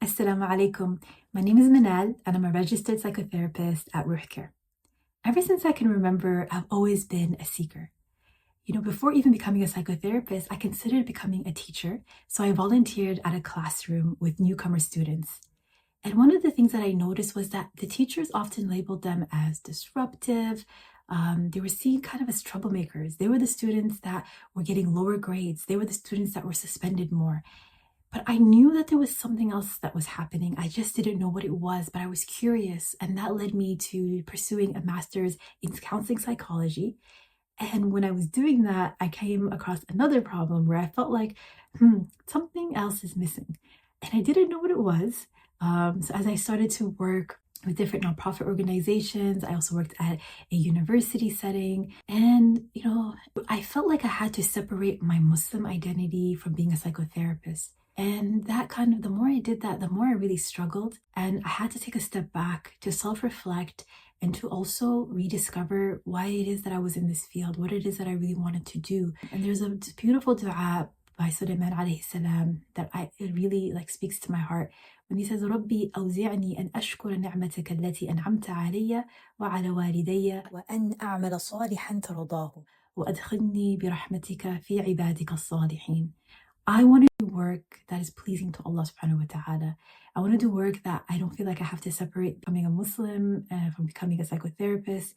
Assalamu alaikum. My name is Manal and I'm a registered psychotherapist at Ruh Care. Ever since I can remember, I've always been a seeker. Before even becoming a psychotherapist, I considered becoming a teacher, so I volunteered at a classroom with newcomer students. And one of the things that I noticed was that the teachers often labeled them as disruptive. They were seen kind of as troublemakers. They were the students that were getting lower grades. They were the students that were suspended more. But I knew that there was something else that was happening. I just didn't know what it was, but I was curious. And that led me to pursuing a master's in counseling psychology. And when I was doing that, I came across another problem where I felt like, something else is missing. And I didn't know what it was. So as I started to work with different nonprofit organizations, I also worked at a university setting. And, I felt like I had to separate my Muslim identity from being a psychotherapist. And the more I did that, the more I really struggled. And I had to take a step back to self-reflect and to also rediscover why it is that I was in this field, what it is that I really wanted to do. And there's a beautiful dua by Sulaiman alayhi salam that it really speaks to my heart when he says, ربي أوزعني أن أشكر نعمتك التي أنعمت علي وعلى والدي وأن أعمل صالحا ترضاه وأدخلني برحمتك في عبادك الصالحين. I want to do work that is pleasing to Allah SWT. I want to do work that I don't feel like I have to separate becoming a Muslim from becoming a psychotherapist,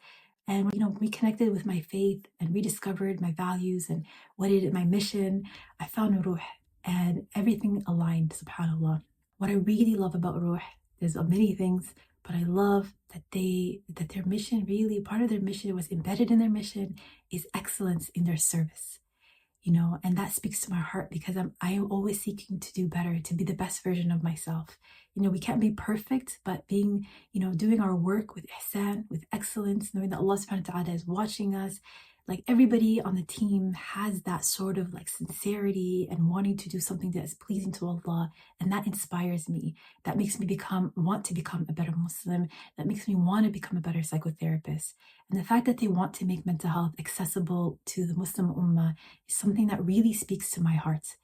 and reconnected with my faith and rediscovered my values and my mission. I found Ruh and everything aligned, subhanAllah. What I really love about Ruh, there's many things, but I love that their mission, really part of their mission, was embedded in their mission, is excellence in their service. And that speaks to my heart because I am always seeking to do better, to be the best version of myself. We can't be perfect, but being, doing our work with ihsan, with excellence, knowing that Allah SWT is watching us. Everybody on the team has that sort of sincerity and wanting to do something that is pleasing to Allah. And that inspires me. That makes me want to become a better Muslim. That makes me want to become a better psychotherapist. And the fact that they want to make mental health accessible to the Muslim Ummah is something that really speaks to my heart.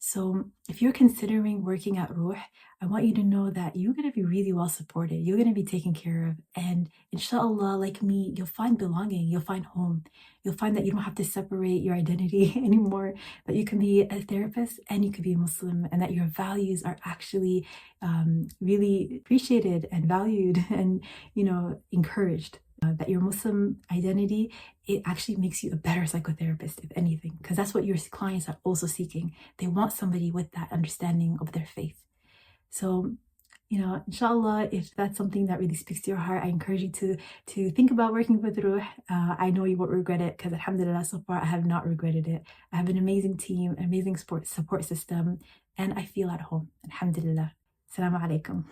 So if you're considering working at Ruh, I want you to know that you're going to be really well supported. You're going to be taken care of. And inshallah, like me, you'll find belonging. You'll find home. You'll find that you don't have to separate your identity anymore, that you can be a therapist and you can be a Muslim, and that your values are actually really appreciated and valued and, encouraged. That your Muslim identity, it actually makes you a better psychotherapist, if anything, because that's what your clients are also seeking. They want somebody with that understanding of their faith. So, inshallah, if that's something that really speaks to your heart, I encourage you to think about working with Ruh. I know you won't regret it because alhamdulillah, so far I have not regretted it. I have an amazing team, an amazing support system, and I feel at home. Alhamdulillah. Assalamu alaikum.